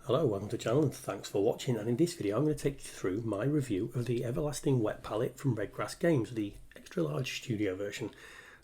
Hello, welcome to the channel and thanks for watching, and in this video I'm going to take you through my review of the Everlasting Wet Palette from Redgrass Games, the extra large studio version.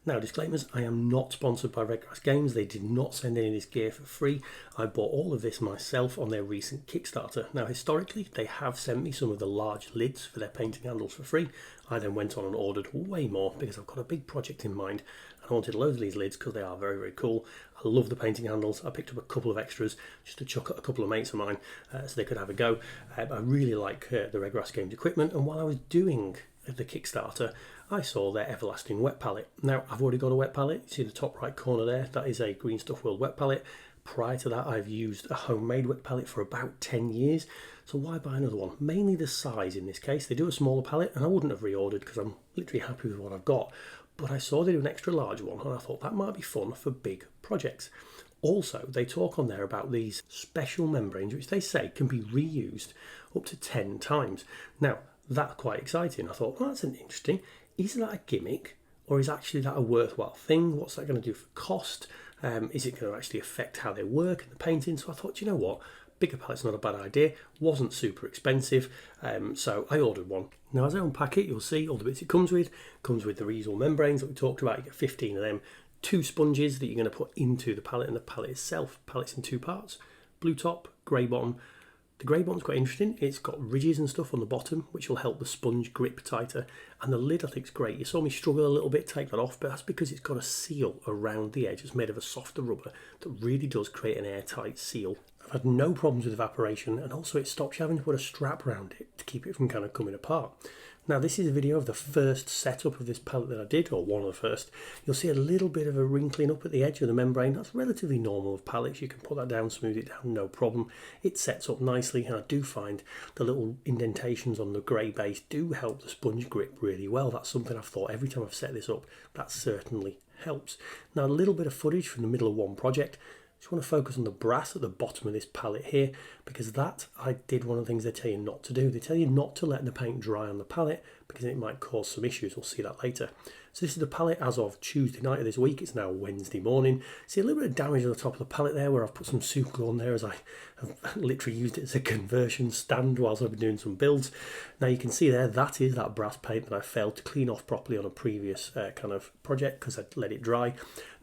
Now, disclaimers, I am not sponsored by Redgrass Games. They did not send any of this gear for free. I bought all of this myself on their recent Kickstarter. Now, historically, they have sent me some of the large lids for their painting handles for free. I then went on and ordered way more because I've got a big project in mind. I wanted loads of these lids because they are very, very cool. I love the painting handles. I picked up a couple of extras just to chuck at a couple of mates of mine so they could have a go. I really like the Redgrass Games equipment, and while I was doing the Kickstarter, I saw their Everlasting Wet Palette. Now, I've already got a wet palette. You see the top right corner there? That is a Green Stuff World wet palette. Prior to that, I've used a homemade wet palette for about 10 years. So why buy another one? Mainly the size in this case. They do a smaller palette, and I wouldn't have reordered because I'm literally happy with what I've got. But I saw they do an extra large one, and I thought that might be fun for big projects. Also, they talk on there about these special membranes, which they say can be reused up to 10 times. Now, that's quite exciting. I thought, well, that's an interesting. Is that a gimmick, or is actually that a worthwhile thing? What's that going to do for cost? Is it going to actually affect how they work in the painting? So I thought, you know what? Bigger palette's not a bad idea. Wasn't super expensive, so I ordered one. Now, as I unpack it, you'll see all the bits it comes with. Comes with the reusable membranes that we talked about. You get 15 of them. 2 sponges that you're going to put into the palette, and the palette itself. Palette's in 2 parts: blue top, grey bottom. The grey bottom's quite interesting. It's got ridges and stuff on the bottom, which will help the sponge grip tighter. And the lid, I think, is great. You saw me struggle a little bit to take that off, but that's because it's got a seal around the edge. It's made of a softer rubber that really does create an airtight seal. I've had no problems with evaporation, and also it stops you having to put a strap around it to keep it from kind of coming apart. Now, this is a video of the first setup of this palette that I did, or one of the first. You'll see a little bit of a wrinkling up at the edge of the membrane. That's relatively normal with palettes. You can put that down, smooth it down, no problem. It sets up nicely, and I do find the little indentations on the grey base do help the sponge grip really well. That's something I've thought every time I've set this up, that certainly helps. Now, a little bit of footage from the middle of one project. Just want to focus on the brass at the bottom of this palette here, because that I did one of the things they tell you not to do. They tell you not to let the paint dry on the palette because it might cause some issues. We'll see that later. So this is the palette as of Tuesday night of this week. It's now Wednesday morning. See a little bit of damage on the top of the palette there where I've put some super glue on there, as I have literally used it as a conversion stand whilst I've been doing some builds. Now you can see there, that is that brass paint that I failed to clean off properly on a previous kind of project because I'd let it dry.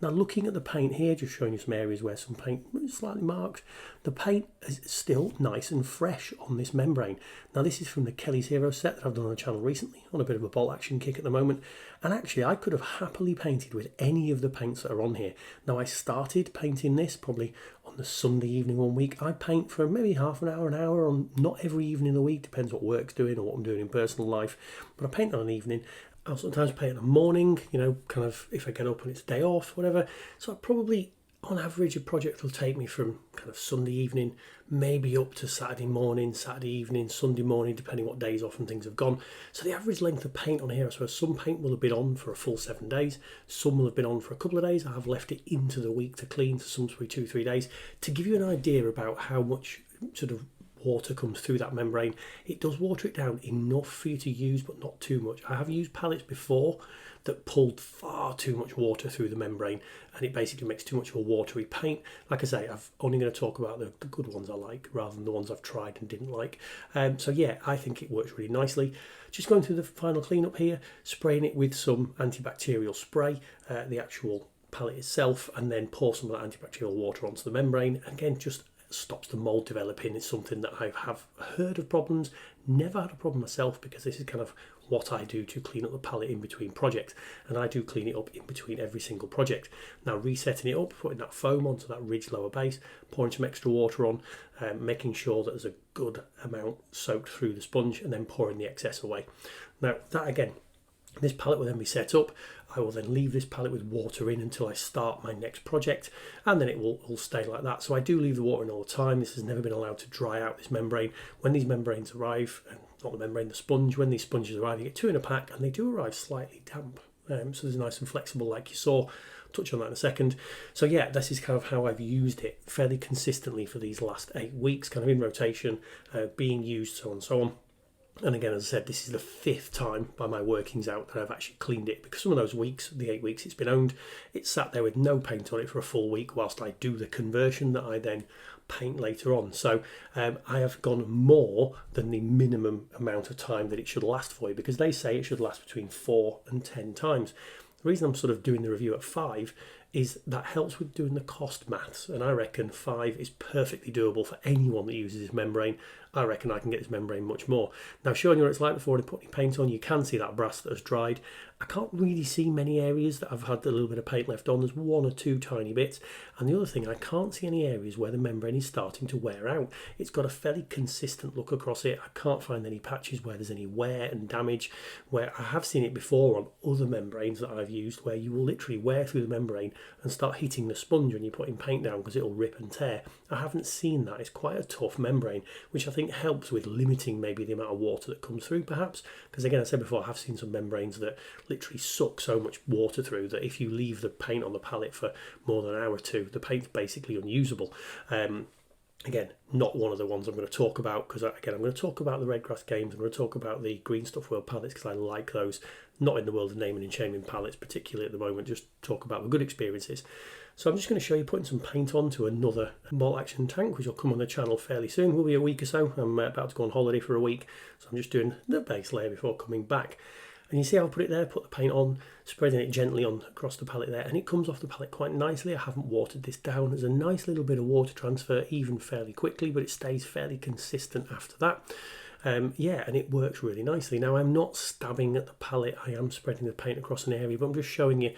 Now, looking at the paint here, just showing you some areas where some paint is slightly marked. The paint is still nice and fresh on this membrane. Now, this is from the Kelly's Hero set that I've done on the channel recently, on a bit of a bolt action kick at the moment. And actually, I could have happily painted with any of the paints that are on here. Now, I started painting this probably on the Sunday evening one week. I paint for maybe half an hour on not every evening of the week, depends what work's doing or what I'm doing in personal life. But I paint on an evening. I'll sometimes paint in the morning, you know, kind of if I get up and it's day off, whatever. So I probably, on average, a project will take me from kind of Sunday evening, maybe up to Saturday morning, Saturday evening, Sunday morning, depending what days off and things have gone. So the average length of paint on here, I suppose some paint will have been on for a full 7 days. Some will have been on for a couple of days. I have left it into the week to clean, so some will be 2-3 days. To give you an idea about how much sort of water comes through that membrane, it does water it down enough for you to use, but not too much. I have used palettes before that pulled far too much water through the membrane, and it basically makes too much of a watery paint. Like I say, I'm only going to talk about the good ones I like rather than the ones I've tried and didn't like. So yeah, I think it works really nicely. Just going through the final cleanup here, spraying it with some antibacterial spray, the actual palette itself, and then pour some of that antibacterial water onto the membrane. Again, just stops the mold developing. It's something that I have heard of problems, never had a problem myself, because this is kind of what I do to clean up the palette in between projects, and I do clean it up in between every single project. Now, resetting it up, putting that foam onto that ridge lower base, pouring some extra water on, making sure that there's a good amount soaked through the sponge, and then pouring the excess away. Now that, again, this palette will then be set up. I will then leave this palette with water in until I start my next project, and then it will all stay like that. So I do leave the water in all the time. This has never been allowed to dry out, this membrane. When these membranes arrive, and not the membrane, the sponge, when these sponges arrive, you get 2 in a pack, and they do arrive slightly damp. So they're nice and flexible like you saw. I'll touch on that in a second. So yeah, this is kind of how I've used it fairly consistently for these last 8 weeks, kind of in rotation, being used, so on and so on. And again, as I said, this is the 5th time by my workings out that I've actually cleaned it, because some of those weeks, the 8 weeks it's been owned, it sat there with no paint on it for a full week whilst I do the conversion that I then paint later on. So I have gone more than the minimum amount of time that it should last for you, because they say it should last between 4 and 10 times. The reason I'm sort of doing the review at 5 is that helps with doing the cost maths, and I reckon 5 is perfectly doable for anyone that uses this membrane. I reckon I can get this membrane much more. Now, showing you what it's like before I put any paint on, you can see that brass that has dried. I can't really see many areas that I've had a little bit of paint left on. There's 1 or 2 tiny bits. And the other thing, I can't see any areas where the membrane is starting to wear out. It's got a fairly consistent look across it. I can't find any patches where there's any wear and damage, where I have seen it before on other membranes that I've used, where you will literally wear through the membrane and start hitting the sponge when you're putting paint down because it'll rip and tear. I haven't seen that. It's quite a tough membrane, which I think helps with limiting maybe the amount of water that comes through, perhaps, because again, I said before, I have seen some membranes that literally suck so much water through that if you leave the paint on the palette for more than an hour or two, the paint's basically unusable. Again, not one of the ones I'm going to talk about, because again, I'm going to talk about the Redgrass games. I'm going to talk about the Green Stuff World palettes because I like those. Not in the world of naming and shaming palettes particularly at the moment, just talk about the good experiences. So I'm just going to show you putting some paint onto another bolt action tank, which will come on the channel fairly soon. Will be a week or so. I'm about to go on holiday for a week, so I'm just doing the base layer before coming back. And you see how I put it there, put the paint on, spreading it gently on across the palette there, and it comes off the palette quite nicely. I haven't watered this down. There's a nice little bit of water transfer even fairly quickly, but it stays fairly consistent after that. Yeah, and it works really nicely. Now, I'm not stabbing at the palette. I am spreading the paint across an area, but I'm just showing you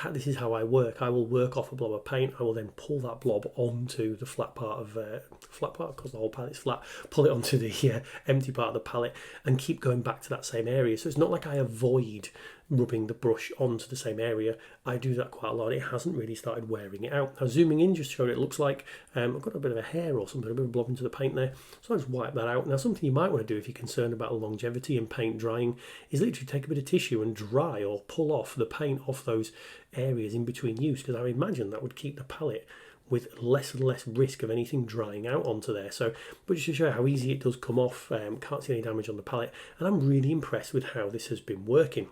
this is how I work. I will work off a blob of paint. I will then pull that blob onto the flat part, because the whole palette's flat, pull it onto the empty part of the palette and keep going back to that same area. So it's not like I avoid rubbing the brush onto the same area. I do that quite a lot. It hasn't really started wearing it out. Now, zooming in, just to show what it looks like, I've got a bit of a hair or something, a bit of a blob into the paint there, so I'll just wipe that out. Now, something you might want to do if you're concerned about the longevity and paint drying is literally take a bit of tissue and dry or pull off the paint off those areas in between use, because I imagine that would keep the palette with less and less risk of anything drying out onto there. So, but just to show how easy it does come off, can't see any damage on the palette, and I'm really impressed with how this has been working.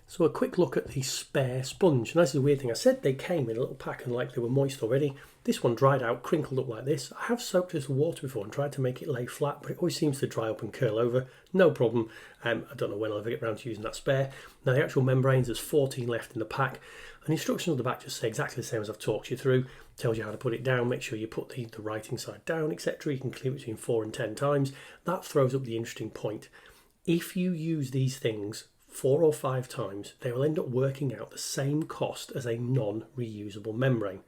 So a quick look at the spare sponge. And this is a weird thing. I said they came in a little pack and like they were moist already. This one dried out, crinkled up like this. I have soaked this with water before and tried to make it lay flat, but it always seems to dry up and curl over. No problem. I don't know when I'll ever get around to using that spare. Now the actual membranes, there's 14 left in the pack. And the instructions on the back just say exactly the same as I've talked you through. Tells you how to put it down, make sure you put the writing side down, etc. You can clean it between 4 and 10 times. That throws up the interesting point. If you use these things 4 or 5 times, they will end up working out the same cost as a non-reusable membrane.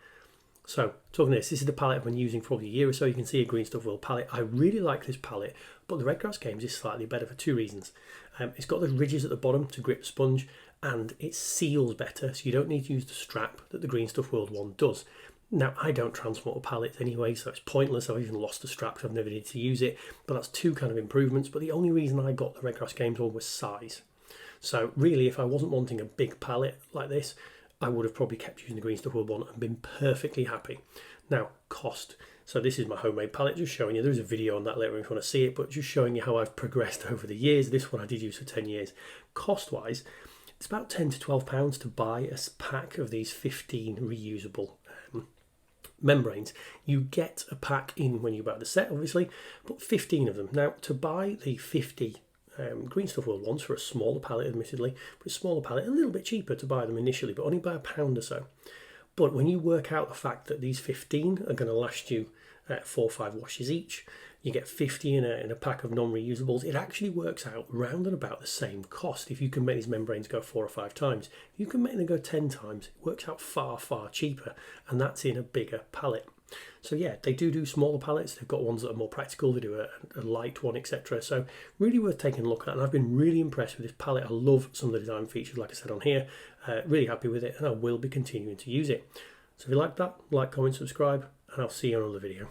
So, talking this is the palette I've been using for probably a year or so. You can see a Green Stuff World palette. I really like this palette, but the Redgrass Games is slightly better for 2 reasons. It's got the ridges at the bottom to grip the sponge, and it seals better, so you don't need to use the strap that the Green Stuff World one does. Now, I don't transport pallets anyway, so it's pointless. I've even lost the strap because I've never needed to use it, but that's 2 kind of improvements. But the only reason I got the Redgrass Games one was size. So really, if I wasn't wanting a big palette like this, I would have probably kept using the Green Stuff World one and been perfectly happy. Now, cost. So this is my homemade palette, just showing you. There's a video on that later if you want to see it, but just showing you how I've progressed over the years. This one I did use for 10 years. Cost-wise, it's about £10 to £12 to buy a pack of these 15 reusable membranes. You get a pack in when you buy the set, obviously, but 15 of them. Now, to buy the 50 Green Stuff World ones for a smaller palette, admittedly, but a smaller palette, a little bit cheaper to buy them initially, but only by £1 or so. But when you work out the fact that these 15 are going to last you 4 or 5 washes each, you get 50 in a pack of non-reusables, it actually works out round and about the same cost. If you can make these membranes go 4 or 5 times, if you can make them go 10 times, it works out far, far cheaper, and that's in a bigger palette. So yeah, they do smaller palettes. They've got ones that are more practical. They do a light one, etc. So really worth taking a look at. And I've been really impressed with this palette. I love some of the design features, like I said on here. Really happy with it, and I will be continuing to use it. So if you like that, like, comment, subscribe, and I'll see you on another video.